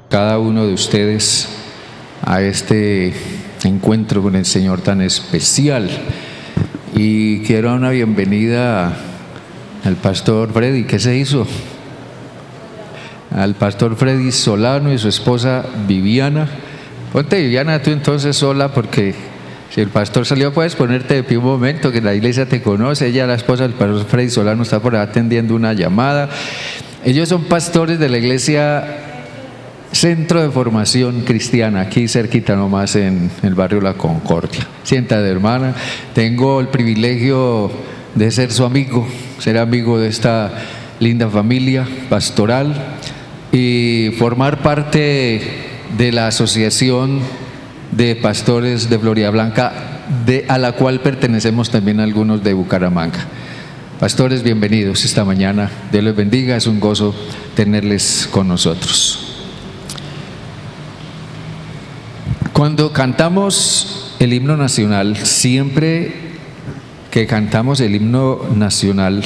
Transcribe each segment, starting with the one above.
Cada uno de ustedes a este encuentro con el Señor tan especial, y quiero dar una bienvenida al pastor Freddy. ¿Qué se hizo? Al pastor Freddy Solano y su esposa Viviana. Ponte, Viviana, tú entonces sola, porque si el pastor salió, puedes ponerte de pie un momento, que la iglesia te conoce. Ella, la esposa del pastor Freddy Solano, está por ahí atendiendo una llamada. Ellos son pastores de la iglesia Centro de Formación Cristiana, aquí cerquita nomás en el barrio La Concordia. Siéntate, hermana. Tengo el privilegio de ser su amigo, ser amigo de esta linda familia pastoral y formar parte de la asociación de pastores de Floridablanca, a la cual pertenecemos también algunos de Bucaramanga. Pastores, bienvenidos esta mañana. Dios les bendiga, es un gozo tenerles con nosotros. Cuando cantamos el himno nacional, siempre que cantamos el himno nacional,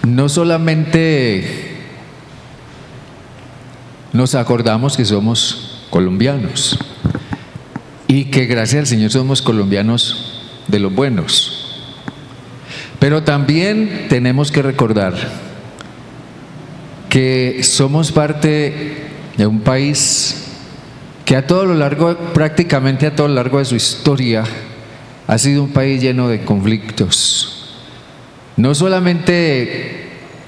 no solamente nos acordamos que somos colombianos y que gracias al Señor somos colombianos de los buenos, pero también tenemos que recordar que somos parte de un país que prácticamente a todo lo largo de su historia ha sido un país lleno de conflictos, no solamente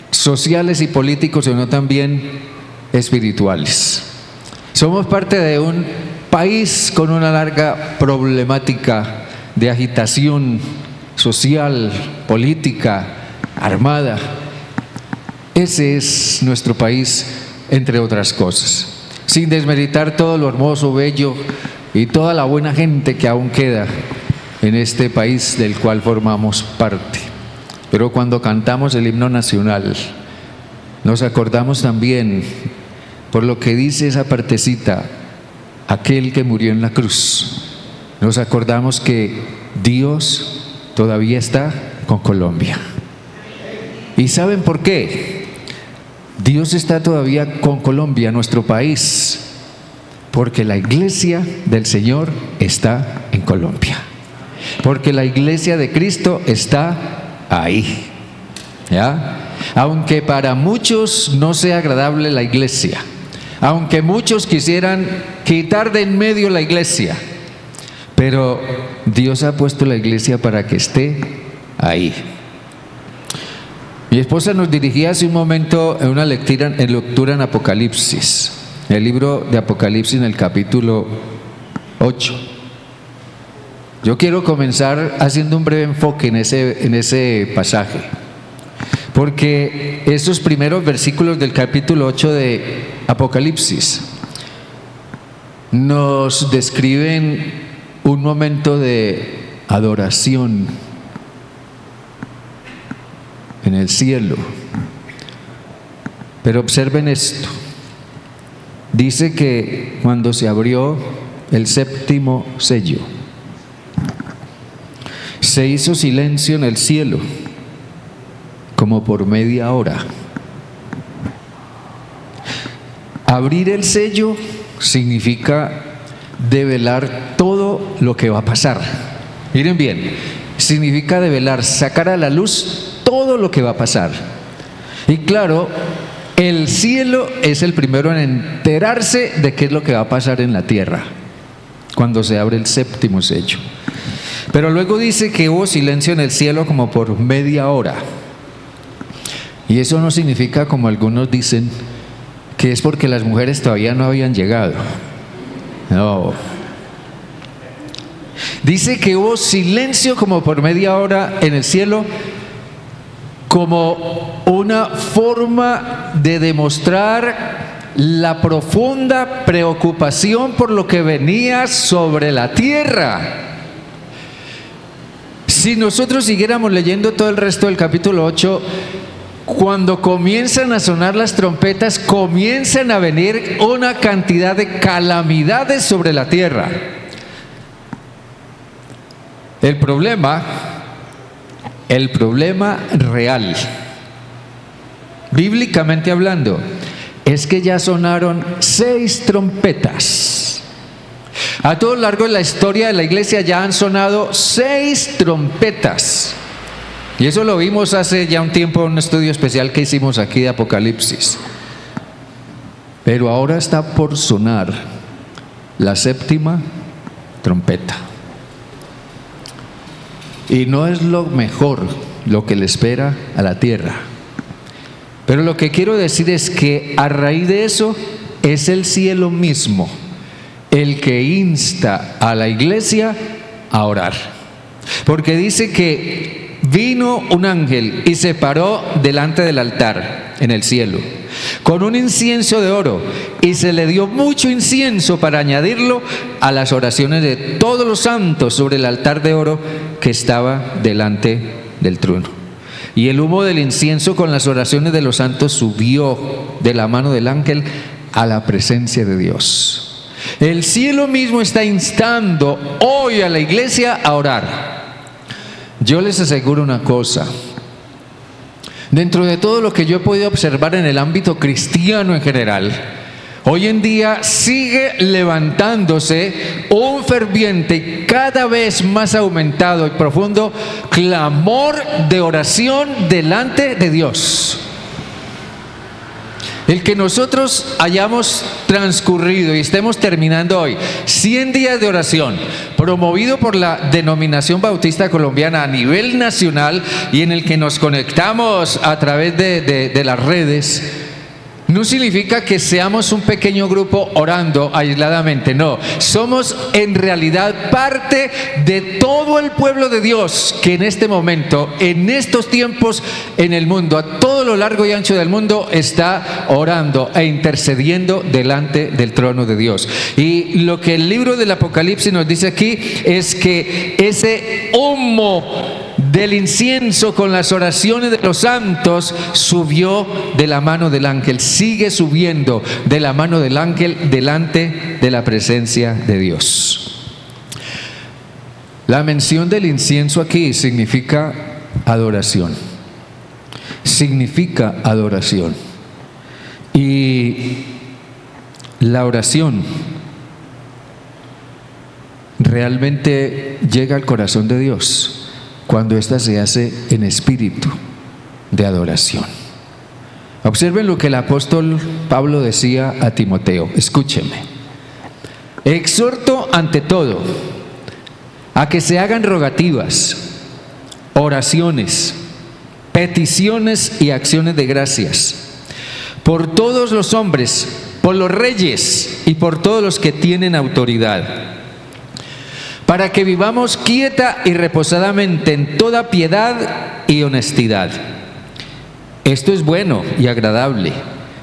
sociales y políticos, sino también espirituales. Somos parte de un país con una larga problemática de agitación social, política, armada. Ese es nuestro país, entre otras cosas. Sin desmeritar todo lo hermoso, bello y toda la buena gente que aún queda en este país del cual formamos parte. Pero cuando cantamos el himno nacional, nos acordamos también, por lo que dice esa partecita, aquel que murió en la cruz. Nos acordamos que Dios todavía está con Colombia. ¿Y saben por qué? Dios está todavía con Colombia, nuestro país, porque la iglesia del Señor está en Colombia, porque la iglesia de Cristo está ahí, ¿ya? Aunque para muchos no sea agradable la iglesia, aunque muchos quisieran quitar de en medio la iglesia, pero Dios ha puesto la iglesia para que esté ahí. Mi esposa nos dirigía hace un momento en una lectura en Apocalipsis, el libro de Apocalipsis en el capítulo 8. Yo quiero comenzar haciendo un breve enfoque en ese pasaje, porque estos primeros versículos del capítulo 8 de Apocalipsis nos describen un momento de adoración en el cielo. Pero observen esto. Dice que cuando se abrió el séptimo sello, se hizo silencio en el cielo como por media hora. Abrir el sello significa develar todo lo que va a pasar. Miren bien, significa develar, sacar a la luz todo lo que va a pasar. Y claro, el cielo es el primero en enterarse de qué es lo que va a pasar en la tierra cuando se abre el séptimo sello. Pero luego dice que hubo silencio en el cielo como por media hora. Y eso no significa, como algunos dicen, que es porque las mujeres todavía no habían llegado. No. Dice que hubo silencio como por media hora en el cielo, como una forma de demostrar la profunda preocupación por lo que venía sobre la tierra. Si nosotros siguiéramos leyendo todo el resto del capítulo 8, cuando comienzan a sonar las trompetas, comienzan a venir una cantidad de calamidades sobre la tierra. El problema real, bíblicamente hablando, es que ya sonaron 6 trompetas. A todo lo largo de la historia de la iglesia ya han sonado 6 trompetas. Y eso lo vimos hace ya un tiempo en un estudio especial que hicimos aquí de Apocalipsis. Pero ahora está por sonar la 7ª trompeta. Y no es lo mejor lo que le espera a la tierra. Pero lo que quiero decir es que a raíz de eso es el cielo mismo el que insta a la iglesia a orar. Porque dice que vino un ángel y se paró delante del altar en el cielo con un incienso de oro, y se le dio mucho incienso para añadirlo a las oraciones de todos los santos sobre el altar de oro que estaba delante del trono. Y el humo del incienso con las oraciones de los santos subió de la mano del ángel a la presencia de Dios. El cielo mismo está instando hoy a la iglesia a orar. Yo les aseguro una cosa: dentro de todo lo que yo he podido observar en el ámbito cristiano en general, hoy en día sigue levantándose un ferviente y cada vez más aumentado y profundo clamor de oración delante de Dios. El que nosotros hayamos transcurrido y estemos terminando hoy 100 días de oración, promovido por la Denominación Bautista Colombiana a nivel nacional, y en el que nos conectamos a través de las redes, no significa que seamos un pequeño grupo orando aisladamente, no. Somos en realidad parte de todo el pueblo de Dios que en este momento, en estos tiempos, en el mundo, a todo lo largo y ancho del mundo, está orando e intercediendo delante del trono de Dios. Y lo que el libro del Apocalipsis nos dice aquí es que ese humo del incienso con las oraciones de los santos subió de la mano del ángel, sigue subiendo de la mano del ángel delante de la presencia de Dios. La mención del incienso aquí significa adoración. Significa adoración. Y la oración realmente llega al corazón de Dios cuando ésta se hace en espíritu de adoración. Observen lo que el apóstol Pablo decía a Timoteo. Escúcheme: exhorto ante todo a que se hagan rogativas, oraciones, peticiones y acciones de gracias por todos los hombres, por los reyes y por todos los que tienen autoridad, para que vivamos quieta y reposadamente en toda piedad y honestidad. Esto es bueno y agradable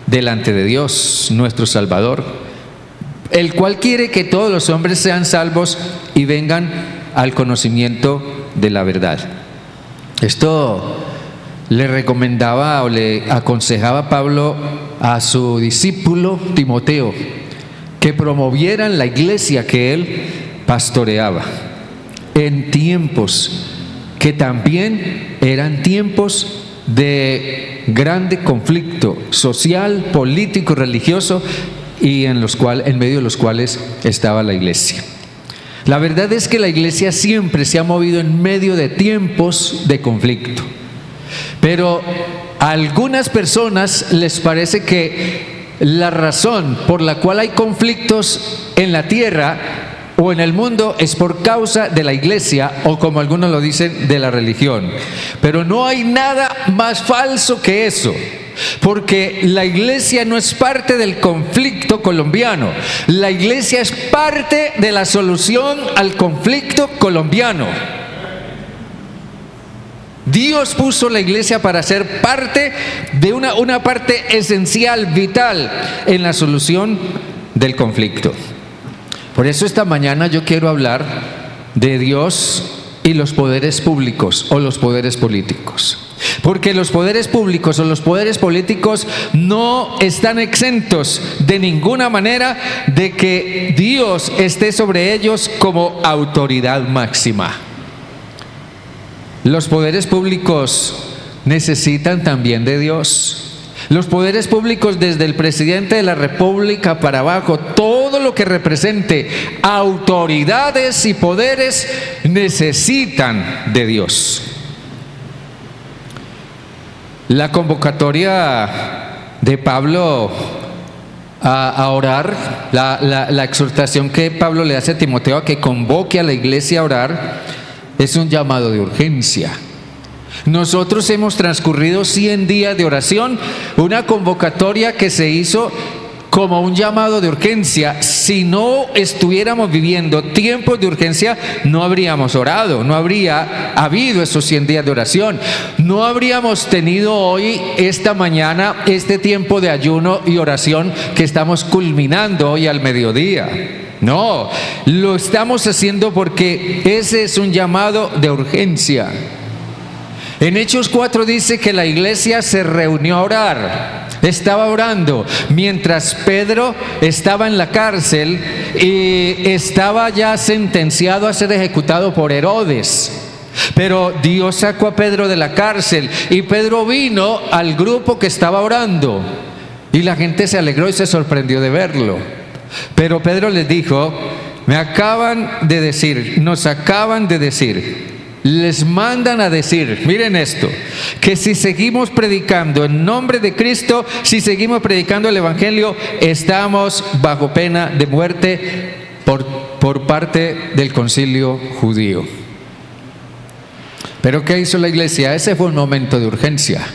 delante de Dios, nuestro Salvador, el cual quiere que todos los hombres sean salvos y vengan al conocimiento de la verdad. Esto le recomendaba o le aconsejaba Pablo a su discípulo Timoteo, que promovieran la iglesia que él pastoreaba en tiempos que también eran tiempos de grande conflicto social, político, religioso, y en medio de los cuales estaba la iglesia. La verdad es que la iglesia siempre se ha movido en medio de tiempos de conflicto, pero a algunas personas les parece que la razón por la cual hay conflictos en la tierra o en el mundo es por causa de la iglesia, o como algunos lo dicen, de la religión. Pero no hay nada más falso que eso, porque la iglesia no es parte del conflicto colombiano. La iglesia es parte de la solución al conflicto colombiano. Dios puso la iglesia para ser parte de una parte esencial, vital en la solución del conflicto. Por eso esta mañana yo quiero hablar de Dios y los poderes públicos o los poderes políticos. Porque los poderes públicos o los poderes políticos no están exentos de ninguna manera de que Dios esté sobre ellos como autoridad máxima. Los poderes públicos necesitan también de Dios. Los poderes públicos, desde el presidente de la República para abajo, todo lo que represente autoridades y poderes, necesitan de Dios. La convocatoria de Pablo a orar, la exhortación que Pablo le hace a Timoteo a que convoque a la iglesia a orar, es un llamado de urgencia. Nosotros hemos transcurrido 100 días de oración, una convocatoria que se hizo como un llamado de urgencia. Si no estuviéramos viviendo tiempos de urgencia, no habríamos orado, no habría habido esos 100 días de oración, no habríamos tenido hoy, esta mañana, este tiempo de ayuno y oración que estamos culminando hoy al mediodía. No, lo estamos haciendo porque ese es un llamado de urgencia. En Hechos 4 dice que la iglesia se reunió a orar, estaba orando, mientras Pedro estaba en la cárcel y estaba ya sentenciado a ser ejecutado por Herodes. Pero Dios sacó a Pedro de la cárcel y Pedro vino al grupo que estaba orando y la gente se alegró y se sorprendió de verlo. Pero Pedro les dijo: nos acaban de decir, les mandan a decir, miren esto, que si seguimos predicando en nombre de Cristo, si seguimos predicando el Evangelio, estamos bajo pena de muerte por parte del concilio judío. Pero ¿qué hizo la iglesia? Ese fue un momento de urgencia.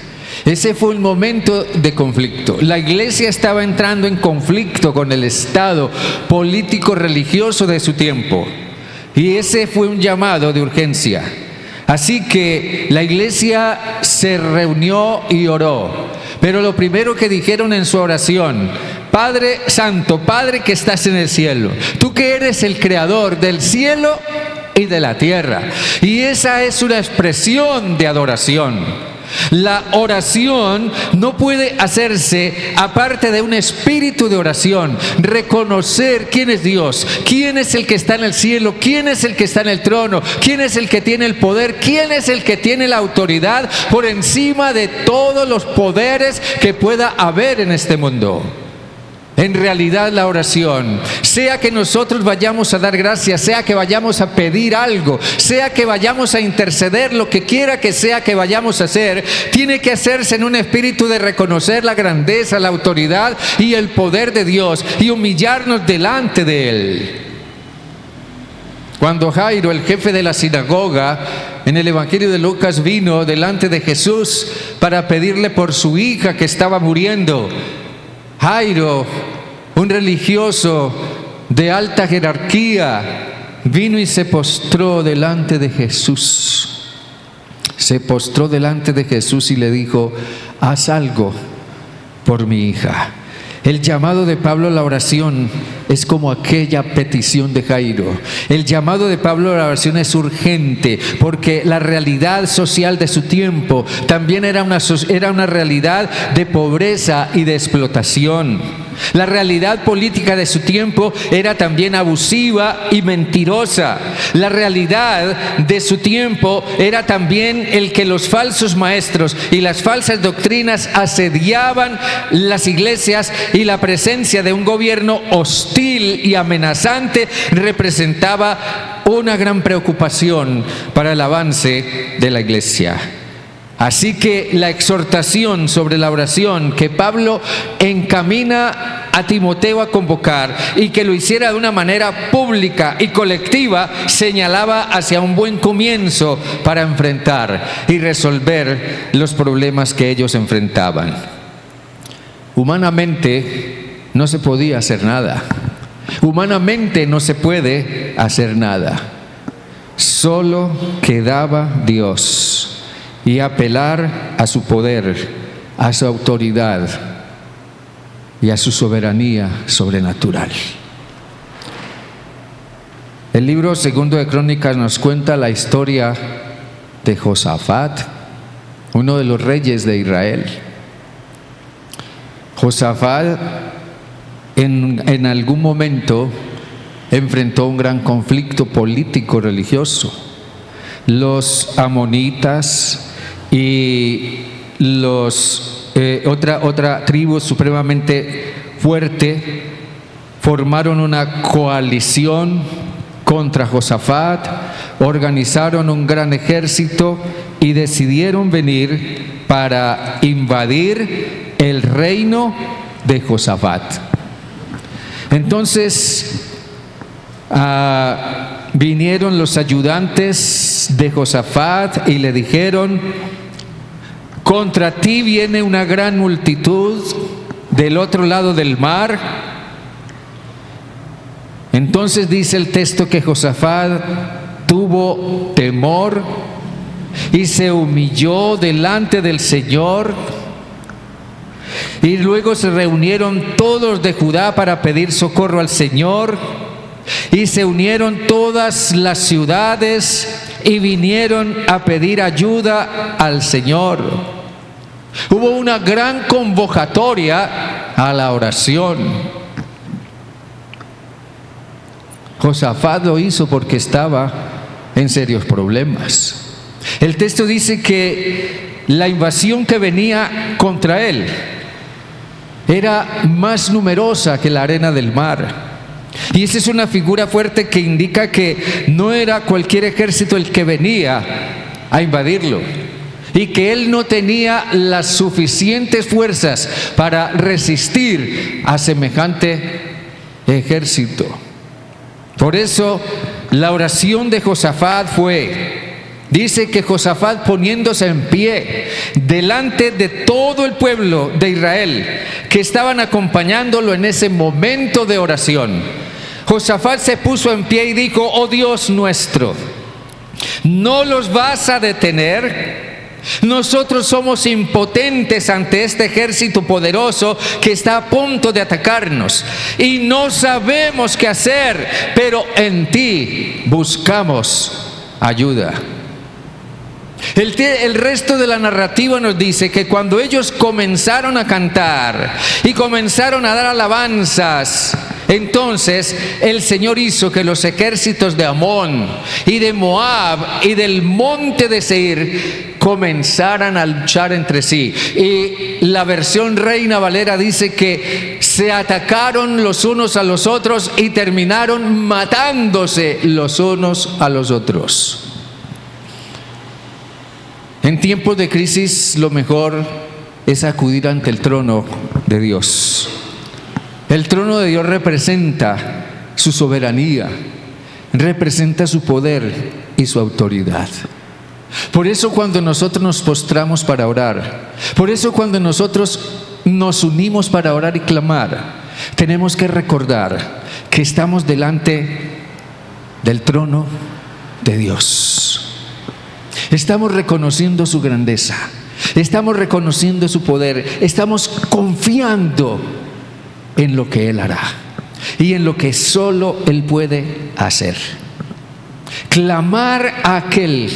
Ese fue un momento de conflicto. La iglesia estaba entrando en conflicto con el estado político religioso de su tiempo. Y ese fue un llamado de urgencia. Así que la iglesia se reunió y oró. Pero lo primero que dijeron en su oración: Padre Santo, Padre que estás en el cielo, tú que eres el creador del cielo y de la tierra. Y esa es una expresión de adoración. La oración no puede hacerse aparte de un espíritu de oración. Reconocer quién es Dios, quién es el que está en el cielo, quién es el que está en el trono, quién es el que tiene el poder, quién es el que tiene la autoridad por encima de todos los poderes que pueda haber en este mundo. En realidad, la oración, sea que nosotros vayamos a dar gracias, sea que vayamos a pedir algo, sea que vayamos a interceder, lo que quiera que sea que vayamos a hacer, tiene que hacerse en un espíritu de reconocer la grandeza, la autoridad y el poder de Dios y humillarnos delante de Él. Cuando Jairo, el jefe de la sinagoga, en el Evangelio de Lucas, vino delante de Jesús para pedirle por su hija que estaba muriendo, Jairo, un religioso de alta jerarquía, vino y se postró delante de Jesús. Se postró delante de Jesús y le dijo: haz algo por mi hija. El llamado de Pablo a la oración es como aquella petición de Jairo. El llamado de Pablo a la oración es urgente, porque la realidad social de su tiempo también era una realidad de pobreza y de explotación. La realidad política de su tiempo era también abusiva y mentirosa. La realidad de su tiempo era también el que los falsos maestros y las falsas doctrinas asediaban las iglesias, y la presencia de un gobierno hostil y amenazante representaba una gran preocupación para el avance de la iglesia. Así que la exhortación sobre la oración que Pablo encamina a Timoteo a convocar, y que lo hiciera de una manera pública y colectiva, señalaba hacia un buen comienzo para enfrentar y resolver los problemas que ellos enfrentaban. Humanamente no se podía hacer nada. Humanamente no se puede hacer nada. Solo quedaba Dios y apelar a su poder, a su autoridad y a su soberanía sobrenatural. El libro segundo de Crónicas nos cuenta la historia de Josafat, uno de los reyes de Israel. Josafat en algún momento enfrentó un gran conflicto político religioso. los amonitas y otra tribu supremamente fuerte formaron una coalición contra Josafat, organizaron un gran ejército y decidieron venir para invadir el reino de Josafat. Entonces vinieron los ayudantes de Josafat y le dijeron: contra ti viene una gran multitud del otro lado del mar. Entonces dice el texto que Josafat tuvo temor y se humilló delante del Señor. Y luego se reunieron todos de Judá para pedir socorro al Señor. Y se unieron todas las ciudades y vinieron a pedir ayuda al Señor. Hubo una gran convocatoria a la oración. Josafat lo hizo porque estaba en serios problemas. El texto dice que la invasión que venía contra él era más numerosa que la arena del mar. Y esa es una figura fuerte que indica que no era cualquier ejército el que venía a invadirlo, y que él no tenía las suficientes fuerzas para resistir a semejante ejército. Por eso la oración de Josafat dice que Josafat, poniéndose en pie delante de todo el pueblo de Israel que estaban acompañándolo en ese momento de oración, Josafat se puso en pie y dijo: oh Dios nuestro, ¿no los vas a detener? Nosotros somos impotentes ante este ejército poderoso que está a punto de atacarnos y no sabemos qué hacer, pero en ti buscamos ayuda. El resto de la narrativa nos dice que cuando ellos comenzaron a cantar y comenzaron a dar alabanzas, entonces el Señor hizo que los ejércitos de Amón y de Moab y del monte de Seir comenzaran a luchar entre sí. Y la versión Reina Valera dice que se atacaron los unos a los otros y terminaron matándose los unos a los otros. En tiempos de crisis, lo mejor es acudir ante el trono de Dios. El trono de Dios representa su soberanía, representa su poder y su autoridad. Por eso cuando nosotros nos postramos para orar, por eso cuando nosotros nos unimos para orar y clamar, tenemos que recordar que estamos delante del trono de Dios. Estamos reconociendo su grandeza, estamos reconociendo su poder, estamos confiando en lo que Él hará y en lo que solo Él puede hacer. Clamar a aquel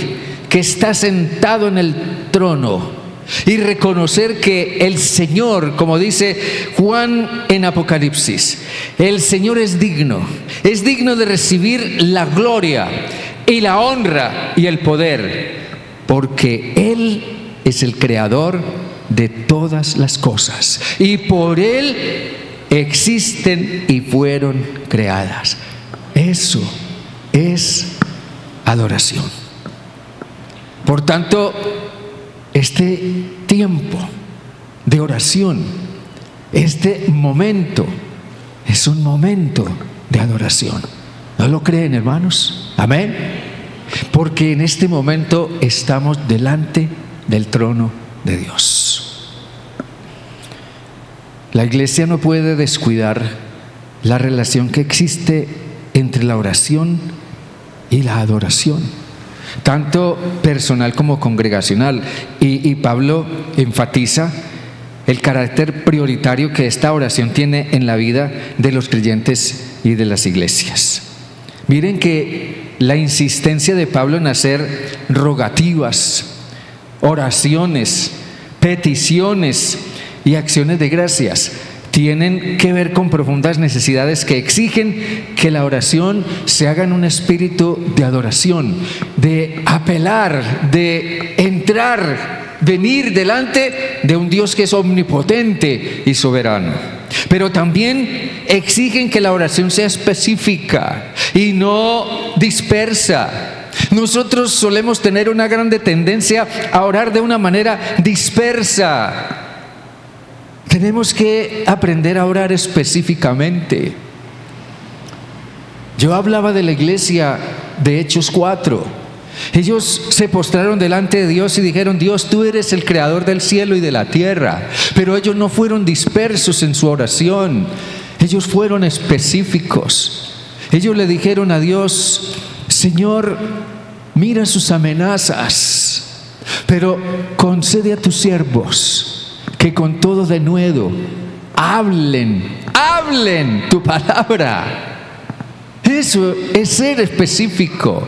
que está sentado en el trono y reconocer que el Señor, como dice Juan en Apocalipsis, el Señor es digno de recibir la gloria y la honra y el poder, porque Él es el creador de todas las cosas y por Él existen y fueron creadas. Eso es adoración. Por tanto, este tiempo de oración, este momento, es un momento de adoración. ¿No lo creen, hermanos? Amén. Porque en este momento estamos delante del trono de Dios. La iglesia no puede descuidar la relación que existe entre la oración y la adoración, tanto personal como congregacional. Y Pablo enfatiza el carácter prioritario que esta oración tiene en la vida de los creyentes y de las iglesias. Miren que la insistencia de Pablo en hacer rogativas, oraciones, peticiones y acciones de gracias tienen que ver con profundas necesidades que exigen que la oración se haga en un espíritu de adoración, de apelar, de entrar, venir delante de un Dios que es omnipotente y soberano. Pero también exigen que la oración sea específica y no dispersa. Nosotros solemos tener una grande tendencia a orar de una manera dispersa. Tenemos que aprender a orar específicamente. Yo hablaba de la iglesia de Hechos 4. Ellos se postraron delante de Dios y dijeron: Dios, tú eres el creador del cielo y de la tierra. Pero ellos no fueron dispersos en su oración. Ellos fueron específicos. Ellos le dijeron a Dios: Señor, mira sus amenazas, pero concede a tus siervos que con todo denuedo hablen tu palabra. Eso es ser específico.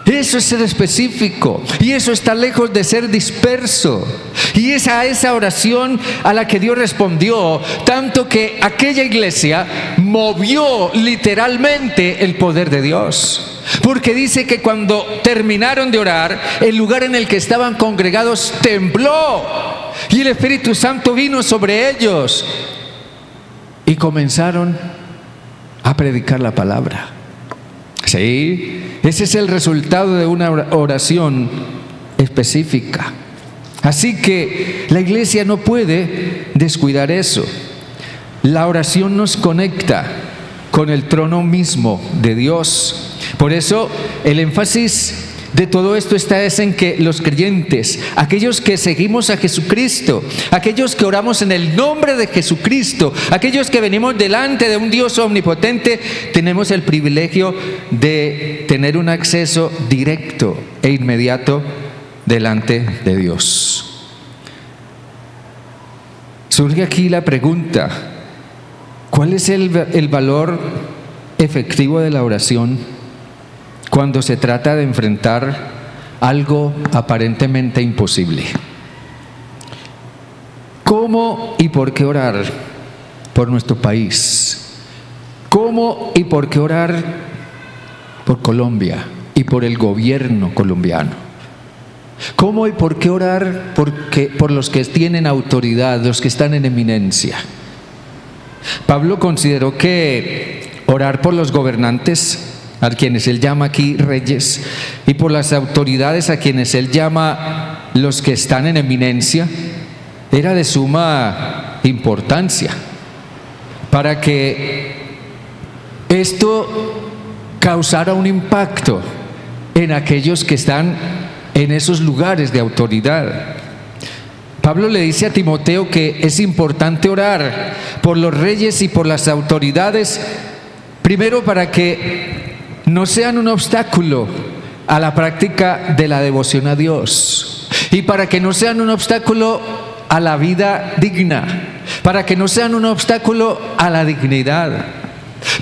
Eso es ser específico, y eso está lejos de ser disperso. Y es a esa oración a la que Dios respondió, tanto que aquella iglesia movió literalmente el poder de Dios. Porque dice que cuando terminaron de orar, el lugar en el que estaban congregados tembló, y el Espíritu Santo vino sobre ellos, y comenzaron a predicar la palabra. Sí, ese es el resultado de una oración específica. Así que la iglesia no puede descuidar eso. La oración nos conecta con el trono mismo de Dios. Por eso el énfasis de todo esto está en que los creyentes, aquellos que seguimos a Jesucristo, aquellos que oramos en el nombre de Jesucristo, aquellos que venimos delante de un Dios omnipotente, tenemos el privilegio de tener un acceso directo e inmediato delante de Dios. Surge aquí la pregunta: ¿cuál es el valor efectivo de la oración cuando se trata de enfrentar algo aparentemente imposible? ¿Cómo y por qué orar por nuestro país? ¿Cómo y por qué orar por Colombia y por el gobierno colombiano? ¿Cómo y por qué orar por los que tienen autoridad, los que están en eminencia? Pablo consideró que orar por los gobernantes, a quienes él llama aquí reyes, y por las autoridades, a quienes él llama los que están en eminencia, era de suma importancia para que esto causara un impacto en aquellos que están en esos lugares de autoridad. Pablo le dice a Timoteo que es importante orar por los reyes y por las autoridades, primero para que no sean un obstáculo a la práctica de la devoción a Dios, y para que no sean un obstáculo a la vida digna, para que no sean un obstáculo a la dignidad.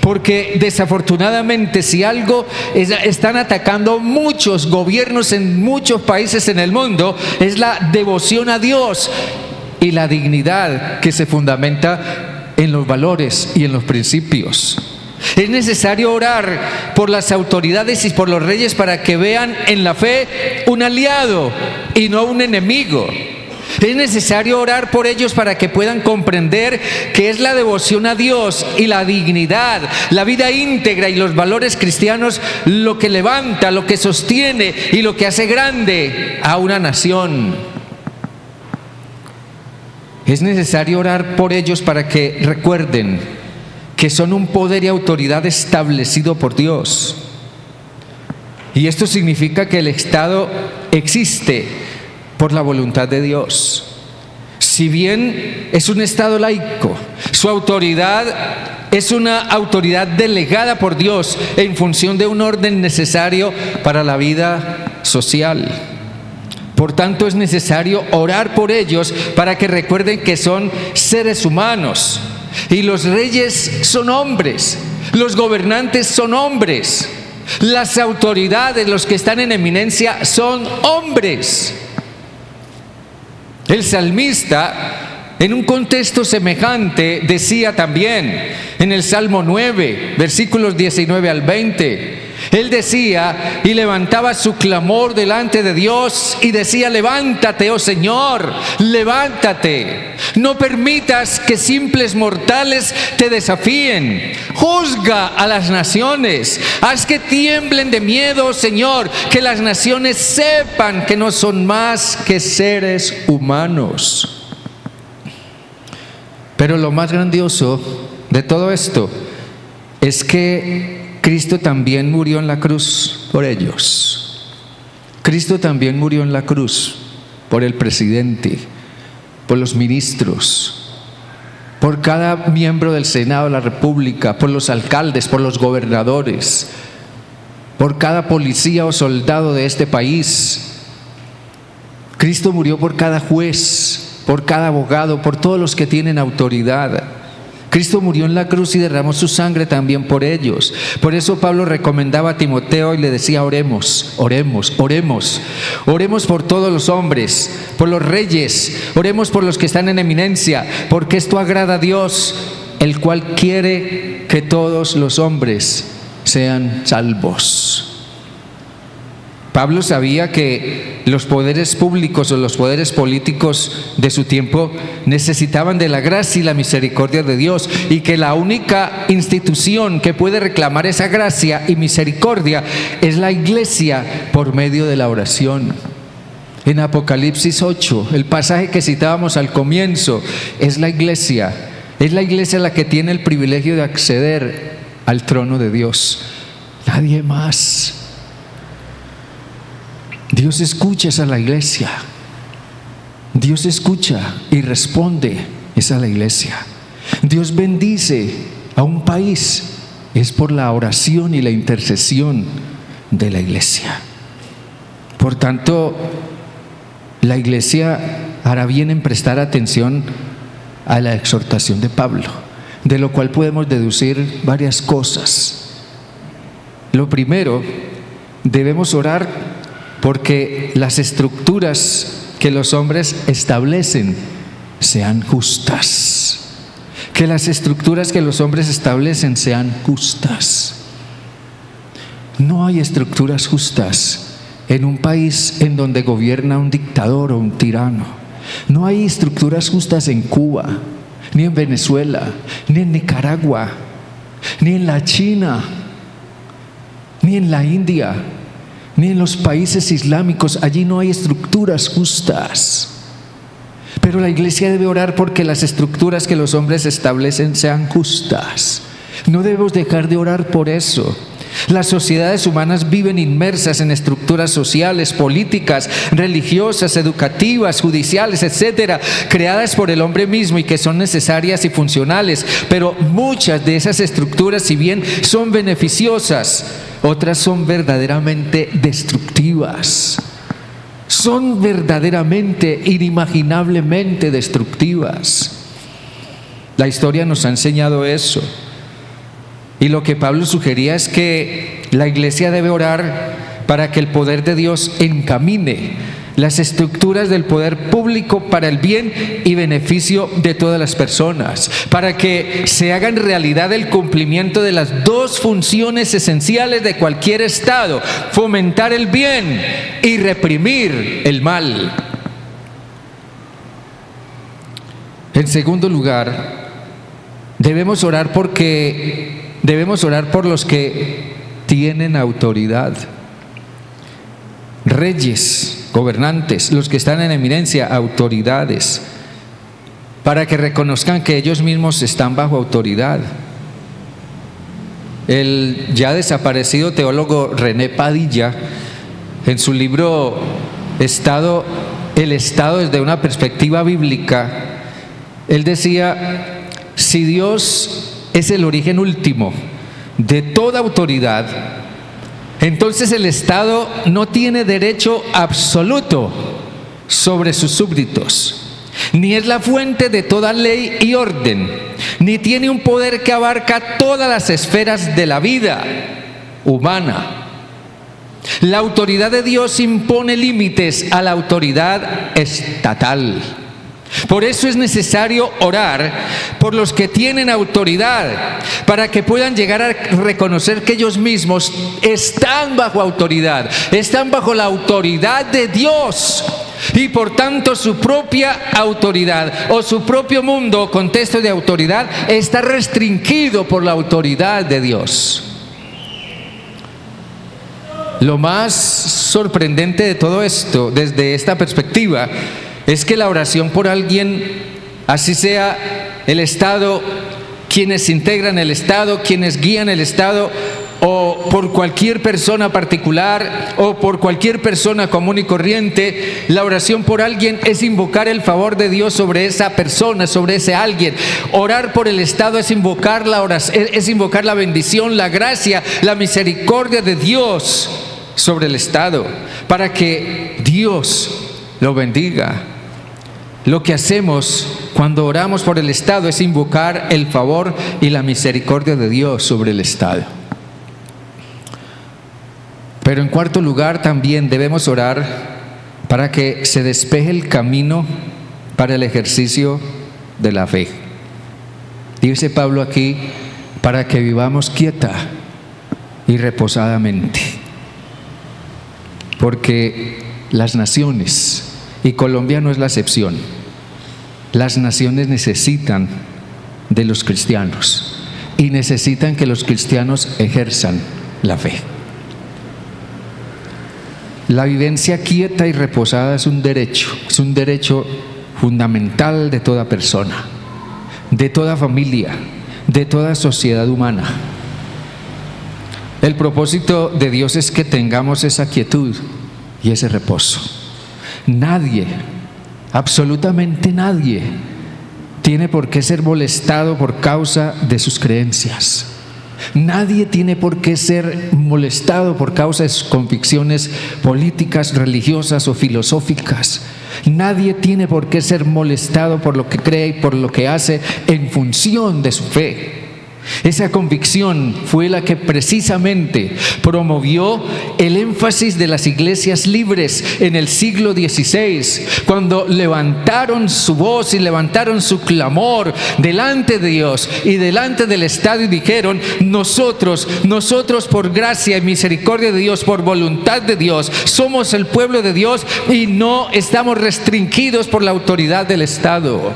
Porque desafortunadamente, si algo están atacando muchos gobiernos en muchos países en el mundo, es la devoción a Dios y la dignidad que se fundamenta en los valores y en los principios. Es necesario orar por las autoridades y por los reyes para que vean en la fe un aliado y no un enemigo. Es necesario orar por ellos para que puedan comprender que es la devoción a Dios y la dignidad, la vida íntegra y los valores cristianos lo que levanta, lo que sostiene y lo que hace grande a una nación. Es necesario orar por ellos para que recuerden que son un poder y autoridad establecido por Dios. Y esto significa que el Estado existe por la voluntad de Dios. Si bien es un Estado laico, su autoridad es una autoridad delegada por Dios en función de un orden necesario para la vida social. Por tanto, es necesario orar por ellos para que recuerden que son seres humanos. Y los reyes son hombres, los gobernantes son hombres, las autoridades, los que están en eminencia, son hombres. El salmista en un contexto semejante, decía también en el Salmo 9, versículos 19 al 20. Él decía y levantaba su clamor delante de Dios y decía: levántate, oh Señor, levántate. No permitas que simples mortales te desafíen. Juzga a las naciones. Haz que tiemblen de miedo, oh Señor, que las naciones sepan que no son más que seres humanos. Pero lo más grandioso de todo esto es que Cristo también murió en la cruz por ellos. Cristo también murió en la cruz por el presidente, por los ministros, por cada miembro del Senado de la República, por los alcaldes, por los gobernadores, por cada policía o soldado de este país. Cristo murió por cada juez, por cada abogado, por todos los que tienen autoridad. Cristo murió en la cruz y derramó su sangre también por ellos. Por eso Pablo recomendaba a Timoteo y le decía: oremos, oremos, oremos. Oremos por todos los hombres, por los reyes, oremos por los que están en eminencia, porque esto agrada a Dios, el cual quiere que todos los hombres sean salvos. Pablo sabía que los poderes públicos o los poderes políticos de su tiempo necesitaban de la gracia y la misericordia de Dios, y que la única institución que puede reclamar esa gracia y misericordia es la iglesia por medio de la oración. En Apocalipsis 8, el pasaje que citábamos al comienzo, es la iglesia la que tiene el privilegio de acceder al trono de Dios, nadie más. Dios escucha a la iglesia. Dios escucha y responde a la iglesia. Dios bendice a un país, es por la oración y la intercesión de la iglesia. Por tanto, la iglesia hará bien en prestar atención a la exhortación de Pablo, de lo cual podemos deducir varias cosas. Lo primero, debemos orar porque las estructuras que los hombres establecen sean justas. Que las estructuras que los hombres establecen sean justas. No hay estructuras justas en un país en donde gobierna un dictador o un tirano. No hay estructuras justas en Cuba, ni en Venezuela, ni en Nicaragua, ni en la China, ni en la India, ni en los países islámicos. Allí no hay estructuras justas. Pero la iglesia debe orar porque las estructuras que los hombres establecen sean justas. No debemos dejar de orar por eso. Las sociedades humanas viven inmersas en estructuras sociales, políticas, religiosas, educativas, judiciales, etcétera, creadas por el hombre mismo y que son necesarias y funcionales. Pero muchas de esas estructuras, si bien son beneficiosas, otras son verdaderamente destructivas. Son verdaderamente, inimaginablemente destructivas. La historia nos ha enseñado eso. Y lo que Pablo sugería es que la iglesia debe orar para que el poder de Dios encamine las estructuras del poder público para el bien y beneficio de todas las personas, para que se haga en realidad el cumplimiento de las dos funciones esenciales de cualquier Estado: fomentar el bien y reprimir el mal. En segundo lugar, debemos orar por los que tienen autoridad. Reyes, gobernantes, los que están en eminencia, autoridades, para que reconozcan que ellos mismos están bajo autoridad. El ya desaparecido teólogo René Padilla, en su libro El Estado desde una perspectiva bíblica, él decía: si Dios es el origen último de toda autoridad, entonces el Estado no tiene derecho absoluto sobre sus súbditos, ni es la fuente de toda ley y orden, ni tiene un poder que abarca todas las esferas de la vida humana. La autoridad de Dios impone límites a la autoridad estatal. Por eso es necesario orar por los que tienen autoridad, para que puedan llegar a reconocer que ellos mismos están bajo autoridad, están bajo la autoridad de Dios, y por tanto su propia autoridad o su propio mundo o contexto de autoridad está restringido por la autoridad de Dios. Lo más sorprendente de todo esto, desde esta perspectiva, es que la oración por alguien, así sea el Estado, quienes integran el Estado, quienes guían el Estado, o por cualquier persona particular, o por cualquier persona común y corriente, la oración por alguien es invocar el favor de Dios sobre esa persona, sobre ese alguien. Orar por el Estado es invocar la oración, es invocar la bendición, la gracia, la misericordia de Dios sobre el Estado, para que Dios lo bendiga. Lo que hacemos cuando oramos por el Estado es invocar el favor y la misericordia de Dios sobre el Estado. Pero en cuarto lugar, también debemos orar para que se despeje el camino para el ejercicio de la fe. Dice Pablo aquí, para que vivamos quieta y reposadamente. Porque las naciones, y Colombia no es la excepción, las naciones necesitan de los cristianos y necesitan que los cristianos ejerzan la fe. La vivencia quieta y reposada es un derecho fundamental de toda persona, de toda familia, de toda sociedad humana. El propósito de Dios es que tengamos esa quietud y ese reposo. Nadie, absolutamente nadie, tiene por qué ser molestado por causa de sus creencias. Nadie tiene por qué ser molestado por causa de sus convicciones políticas, religiosas o filosóficas. Nadie tiene por qué ser molestado por lo que cree y por lo que hace en función de su fe. Esa convicción fue la que precisamente promovió el énfasis de las iglesias libres en el siglo XVI, cuando levantaron su voz y levantaron su clamor delante de Dios y delante del Estado y dijeron: nosotros por gracia y misericordia de Dios, por voluntad de Dios, somos el pueblo de Dios y no estamos restringidos por la autoridad del Estado.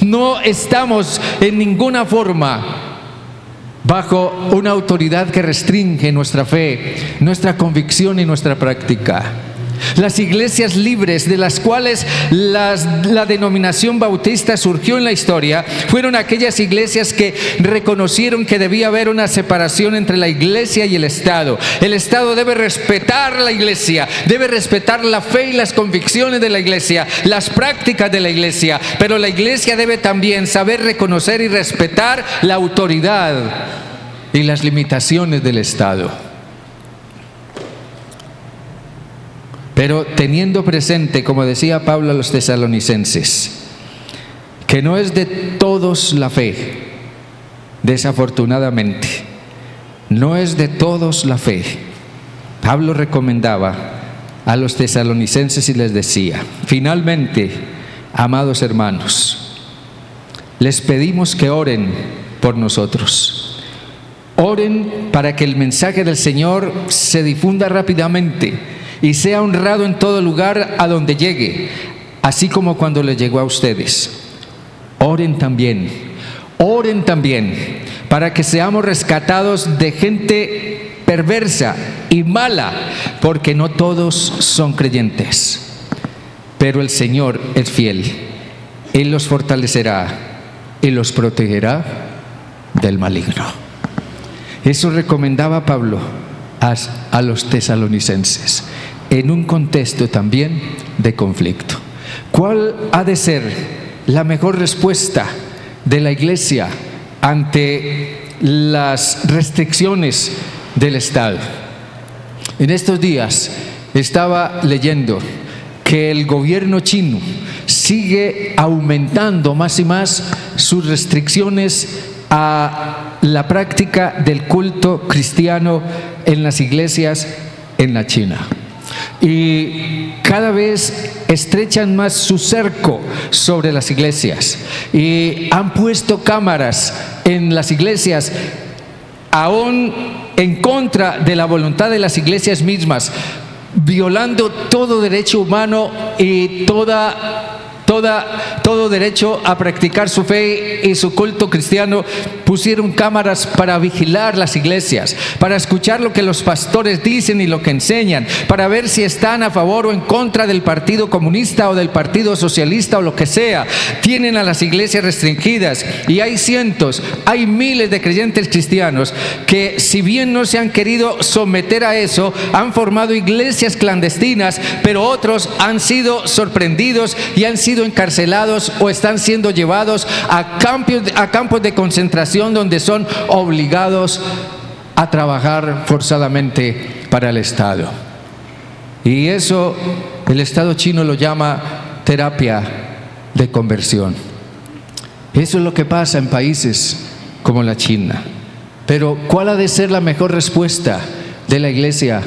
No estamos en ninguna forma bajo una autoridad que restringe nuestra fe, nuestra convicción y nuestra práctica. Las iglesias libres, de las cuales la denominación bautista surgió en la historia, fueron aquellas iglesias que reconocieron que debía haber una separación entre la iglesia y el Estado. El Estado debe respetar la iglesia, debe respetar la fe y las convicciones de la iglesia, las prácticas de la iglesia, pero la iglesia debe también saber reconocer y respetar la autoridad y las limitaciones del Estado. Pero teniendo presente, como decía Pablo a los tesalonicenses, que no es de todos la fe, desafortunadamente, no es de todos la fe. Pablo recomendaba a los tesalonicenses y les decía: finalmente, amados hermanos, les pedimos que oren por nosotros. Oren para que el mensaje del Señor se difunda rápidamente y sea honrado en todo lugar a donde llegue, así como cuando le llegó a ustedes. Oren también para que seamos rescatados de gente perversa y mala, porque no todos son creyentes. Pero el Señor es fiel, Él los fortalecerá y los protegerá del maligno. Eso recomendaba Pablo a los tesalonicenses, en un contexto también de conflicto. ¿Cuál ha de ser la mejor respuesta de la iglesia ante las restricciones del Estado? En estos días estaba leyendo que el gobierno chino sigue aumentando más y más sus restricciones a la práctica del culto cristiano en las iglesias en la China. y cada vez estrechan más su cerco sobre las iglesias y han puesto cámaras en las iglesias, aún en contra de la voluntad de las iglesias mismas, violando todo derecho humano y todo derecho a practicar su fe y su culto cristiano. Pusieron cámaras para vigilar las iglesias, para escuchar lo que los pastores dicen y lo que enseñan, para ver si están a favor o en contra del Partido Comunista o del Partido Socialista o lo que sea. Tienen a las iglesias restringidas y hay cientos, hay miles de creyentes cristianos que, si bien no se han querido someter a eso, han formado iglesias clandestinas, pero otros han sido sorprendidos y han sido encarcelados o están siendo llevados a campos de concentración, donde son obligados a trabajar forzadamente para el Estado. Y eso el Estado chino lo llama terapia de conversión. Eso es lo que pasa en países como la China. Pero ¿cuál ha de ser la mejor respuesta de la iglesia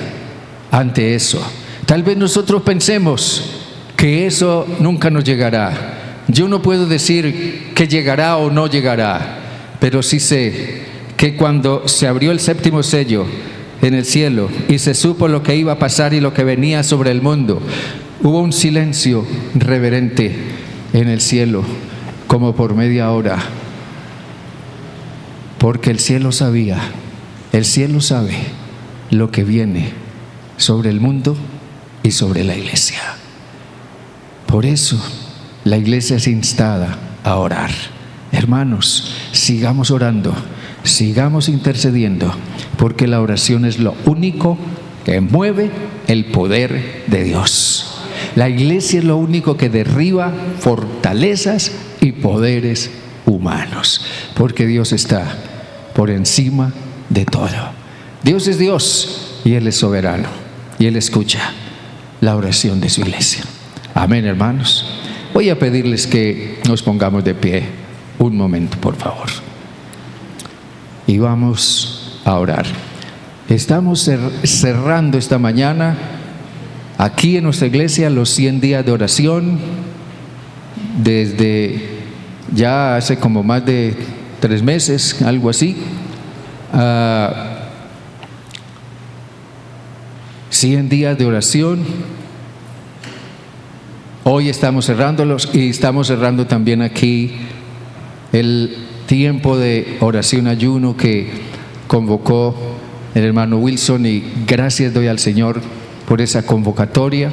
ante eso? Tal vez nosotros pensemos que eso nunca nos llegará. Yo no puedo decir que llegará o no llegará, pero sí sé que cuando se abrió el séptimo sello en el cielo y se supo lo que iba a pasar y lo que venía sobre el mundo, hubo un silencio reverente en el cielo, como por media hora, porque el cielo sabía, el cielo sabe lo que viene sobre el mundo y sobre la iglesia. Por eso la iglesia es instada a orar. Hermanos, sigamos orando, sigamos intercediendo, porque la oración es lo único que mueve el poder de Dios. La iglesia es lo único que derriba fortalezas y poderes humanos, porque Dios está por encima de todo. Dios es Dios y Él es soberano, y Él escucha la oración de su iglesia. Amén, hermanos. Voy a pedirles que nos pongamos de pie un momento, por favor, y vamos a orar. Estamos cerrando esta mañana aquí en nuestra iglesia los 100 días de oración, desde ya hace como más de 3 meses, algo así. 100 días de oración. Hoy estamos cerrándolos y estamos cerrando también aquí el tiempo de oración ayuno que convocó el hermano Wilson, y gracias doy al Señor por esa convocatoria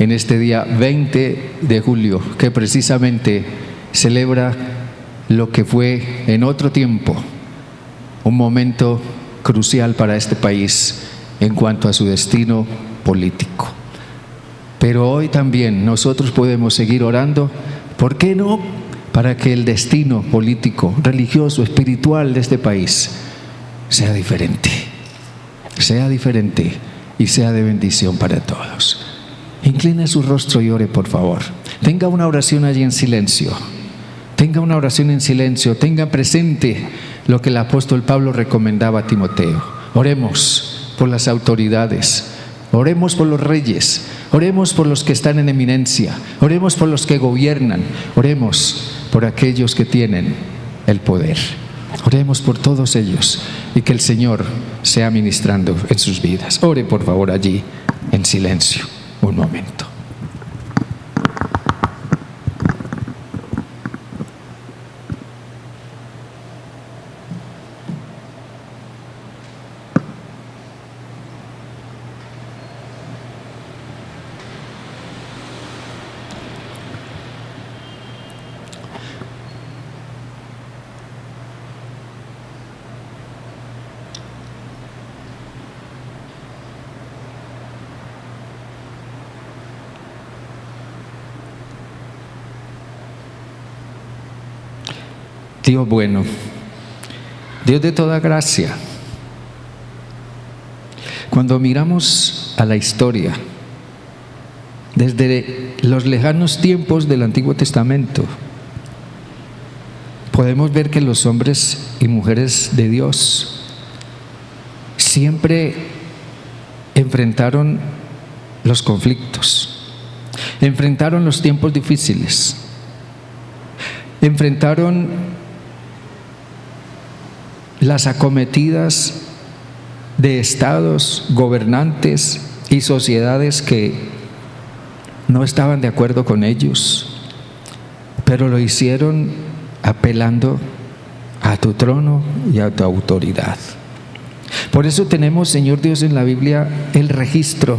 en este día 20 de julio, que precisamente celebra lo que fue en otro tiempo un momento crucial para este país en cuanto a su destino político. Pero hoy también nosotros podemos seguir orando, ¿por qué no?, para que el destino político, religioso, espiritual de este país sea diferente y sea de bendición para todos. Incline su rostro y ore, por favor. Tenga una oración allí en silencio. Tenga presente lo que el apóstol Pablo recomendaba a Timoteo. Oremos por las autoridades, oremos por los reyes, oremos por los que están en eminencia, oremos por los que gobiernan, oremos por aquellos que tienen el poder. Oremos por todos ellos y que el Señor sea ministrando en sus vidas. Ore, por favor, allí en silencio un momento. Dios bueno, Dios de toda gracia, cuando miramos a la historia desde los lejanos tiempos del Antiguo Testamento, podemos ver que los hombres y mujeres de Dios siempre enfrentaron los conflictos, enfrentaron los tiempos difíciles, enfrentaron las acometidas de estados, gobernantes y sociedades que no estaban de acuerdo con ellos, pero lo hicieron apelando a tu trono y a tu autoridad. Por eso tenemos, Señor Dios, en la Biblia el registro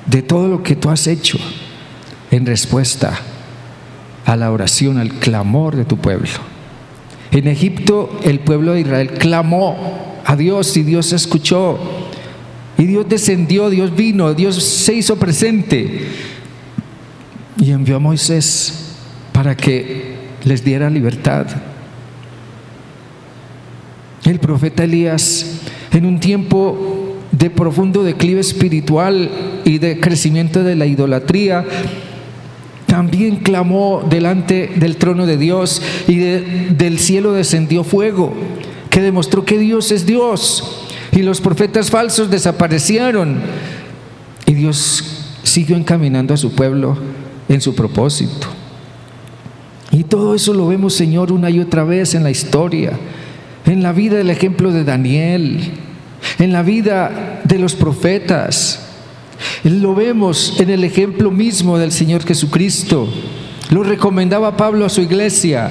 de todo lo que tú has hecho en respuesta a la oración, al clamor de tu pueblo. En Egipto el pueblo de Israel clamó a Dios y Dios escuchó. Y Dios descendió, Dios vino, Dios se hizo presente y envió a Moisés para que les diera libertad. El profeta Elías, en un tiempo de profundo declive espiritual y de crecimiento de la idolatría, también clamó delante del trono de Dios y del cielo descendió fuego que demostró que Dios es Dios, y los profetas falsos desaparecieron y Dios siguió encaminando a su pueblo en su propósito. Y todo eso lo vemos, Señor, una y otra vez en la historia, en la vida del ejemplo de Daniel, en la vida de los profetas. Lo vemos en el ejemplo mismo del Señor Jesucristo. Lo recomendaba Pablo a su iglesia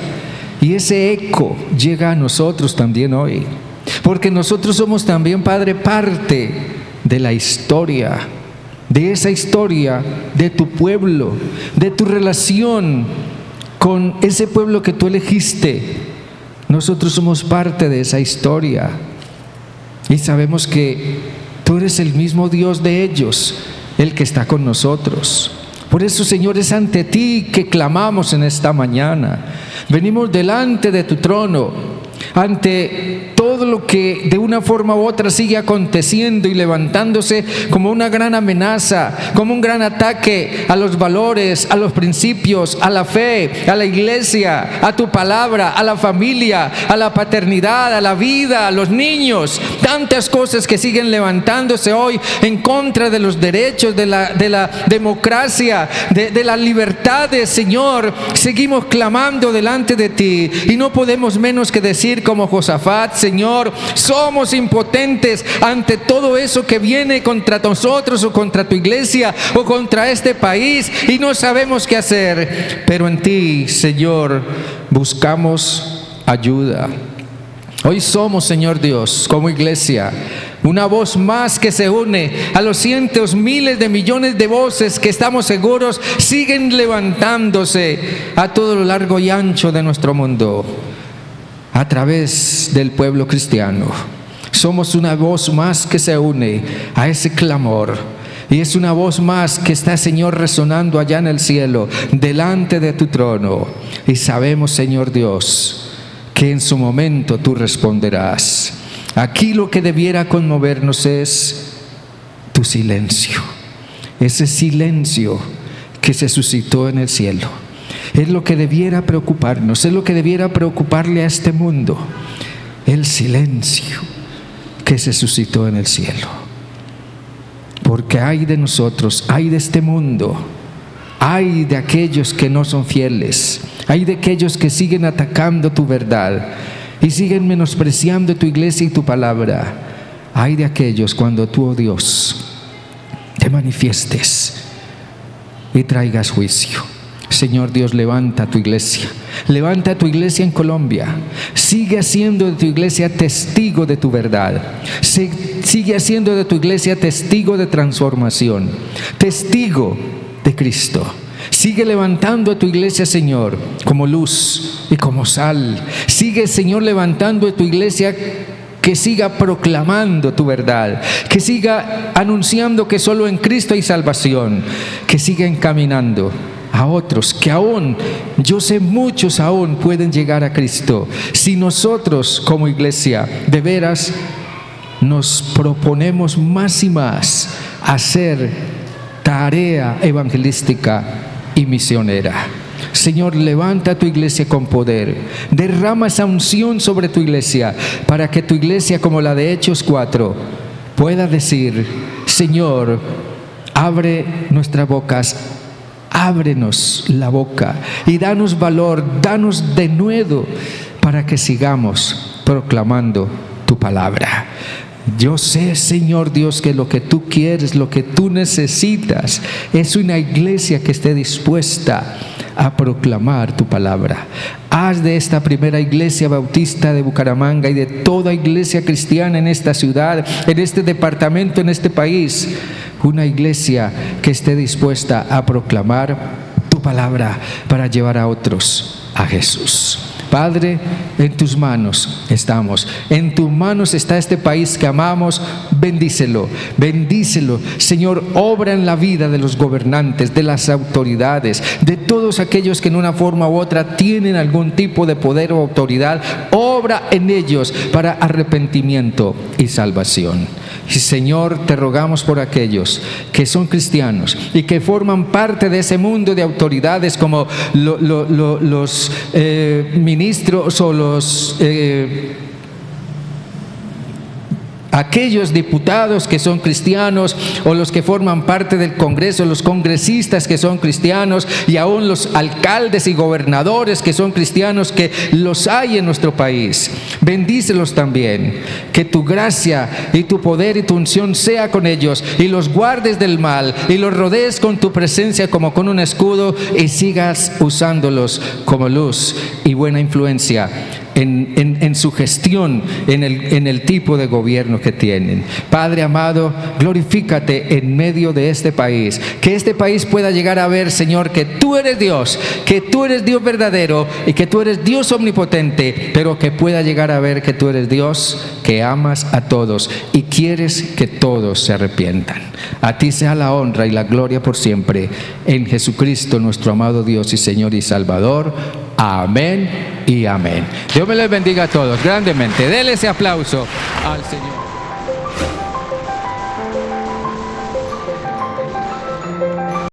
y ese eco llega a nosotros también hoy, porque nosotros somos también, Padre, parte de la historia, de esa historia de tu pueblo, de tu relación con ese pueblo que tú elegiste. Nosotros somos parte de esa historia y sabemos que tú eres el mismo Dios de ellos, el que está con nosotros. Por eso, Señor, es ante ti que clamamos en esta mañana. Venimos delante de tu trono, ante todo lo que de una forma u otra sigue aconteciendo y levantándose como una gran amenaza, como un gran ataque a los valores, a los principios, a la fe, a la iglesia, a tu palabra, a la familia, a la paternidad, a la vida, a los niños. Tantas cosas que siguen levantándose hoy en contra de los derechos, de la democracia, de las libertades, Señor. Seguimos clamando delante de ti y no podemos menos que decir como Josafat: Señor, somos impotentes ante todo eso que viene contra nosotros o contra tu iglesia o contra este país y no sabemos qué hacer, pero en ti, Señor, buscamos ayuda. Hoy somos, Señor Dios, como iglesia, una voz más que se une a los cientos, miles de millones de voces que estamos seguros siguen levantándose a todo lo largo y ancho de nuestro mundo, a través del pueblo cristiano. Somos una voz más que se une a ese clamor, y es una voz más que está, Señor, resonando allá en el cielo, delante de tu trono. Y sabemos, Señor Dios, que en su momento tú responderás. Aquí lo que debiera conmovernos es tu silencio, ese silencio que se suscitó en el cielo. Es lo que debiera preocuparnos, es lo que debiera preocuparle a este mundo, el silencio que se suscitó en el cielo. Porque hay de nosotros, hay de este mundo, hay de aquellos que no son fieles, hay de aquellos que siguen atacando tu verdad y siguen menospreciando tu iglesia y tu palabra. Hay de aquellos cuando tú, oh Dios, te manifiestes y traigas juicio. Señor Dios, levanta tu iglesia en Colombia. Sigue haciendo de tu iglesia testigo de tu verdad. Sigue haciendo de tu iglesia testigo de transformación, testigo de Cristo. Sigue levantando a tu iglesia, Señor, como luz y como sal. Sigue, Señor, levantando a tu iglesia que siga proclamando tu verdad, que siga anunciando que solo en Cristo hay salvación, que siga encaminando a otros que aún, yo sé muchos aún pueden llegar a Cristo, si nosotros como iglesia de veras nos proponemos más y más hacer tarea evangelística y misionera. Señor, levanta tu iglesia con poder, derrama esa unción sobre tu iglesia, para que tu iglesia, como la de Hechos 4, pueda decir: Señor, Abre nuestras bocas, ábrenos la boca y danos valor, danos denuedo para que sigamos proclamando tu palabra. Yo sé, Señor Dios, que lo que tú quieres, lo que tú necesitas es una iglesia que esté dispuesta a proclamar tu palabra. Haz de esta primera iglesia bautista de Bucaramanga y de toda iglesia cristiana en esta ciudad, en este departamento, en este país, una iglesia que esté dispuesta a proclamar tu palabra para llevar a otros a Jesús. Padre, en tus manos estamos, en tus manos está este país que amamos. Bendícelo, bendícelo, Señor. Obra en la vida de los gobernantes, de las autoridades, de todos aquellos que en una forma u otra tienen algún tipo de poder o autoridad. Obra en ellos para arrepentimiento y salvación. Y Señor, te rogamos por aquellos que son cristianos y que forman parte de ese mundo de autoridades, como los ministros o los aquellos diputados que son cristianos, o los que forman parte del Congreso, los congresistas que son cristianos, y aún los alcaldes y gobernadores que son cristianos, que los hay en nuestro país. Bendícelos también, que tu gracia y tu poder y tu unción sea con ellos, y los guardes del mal, y los rodees con tu presencia como con un escudo, y sigas usándolos como luz y buena influencia en su gestión, en el tipo de gobierno que tienen. Padre amado, glorifícate en medio de este país, que este país pueda llegar a ver, Señor, que tú eres Dios, que tú eres Dios verdadero y que tú eres Dios omnipotente, pero que pueda llegar a ver que tú eres Dios, que amas a todos y quieres que todos se arrepientan. A ti sea la honra y la gloria por siempre, en Jesucristo nuestro amado Dios y Señor y Salvador. Amén y amén. Dios me les bendiga a todos grandemente. Dele ese aplauso al Señor.